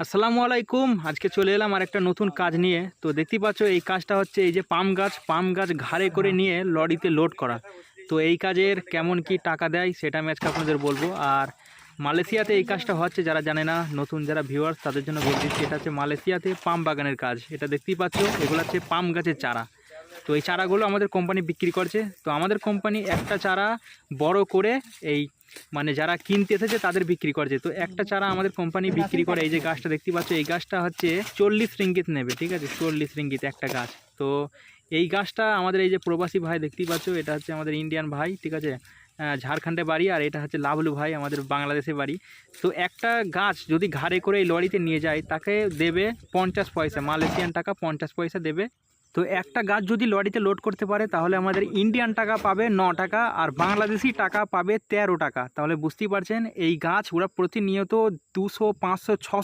আসসালামু আলাইকুম। আজকে চলে এলাম আর একটা নতুন কাজ নিয়ে। তো দেখতেই পাচ্ছ এই কাজটা হচ্ছে এই যে পাম গাছ ঘাড়ে করে নিয়ে লরিতে লোড করা। তো এই কাজের কেমন কি টাকা দেয় সেটা আমি আজকে আপনাদের বলবো। আর মালয়েশিয়াতে এই কাজটা হচ্ছে, যারা জানে না, নতুন যারা ভিউয়ার্স তাদের জন্য বলে দিচ্ছি, এটা হচ্ছে মালয়েশিয়াতে পাম বাগানের কাজ। এটা দেখতেই পাচ্ছ, এগুলো হচ্ছে পাম গাছের চারা। তো এই চারাগুলো আমাদের কোম্পানি বিক্রি করছে। তো আমাদের কোম্পানি একটা চারা বড় করে এই মানে যারা কিনতে এসেছে তাদের বিক্রি করছে। তো একটা চারা আমাদের কোম্পানি বিক্রি করে, এই যে গাছটা দেখতে পাচ্ছ, এই গাছটা হচ্ছে 40 রিঙ্গিত নেবে, ঠিক আছে, 40 রিঙ্গিত একটা গাছ। তো এই গাছটা আমাদের এই যে প্রবাসী ভাই দেখতেই পাচ্ছ, এটা হচ্ছে আমাদের ইন্ডিয়ান ভাই, ঠিক আছে, ঝাড়খণ্ডে বাড়ি, আর এটা হচ্ছে লাভলু ভাই, আমাদের বাংলাদেশে বাড়ি। তো একটা গাছ যদি ঘাড়ে করে এই লরিতে নিয়ে যায় তাকে দেবে 50 পয়সা, মালয়েশিয়ান টাকা 50 পয়সা দেবে। তো একটা গাছ যদি লরিতে লোড করতে পারে তাহলে আমাদের ইন্ডিয়ান টাকা পাবে 9 টাকা, আর বাংলাদেশি টাকা পাবে 13 টাকা। তাহলে বুঝতেই পারছেন এই গাছ ওরা প্রতিনিয়ত 200, 500, 600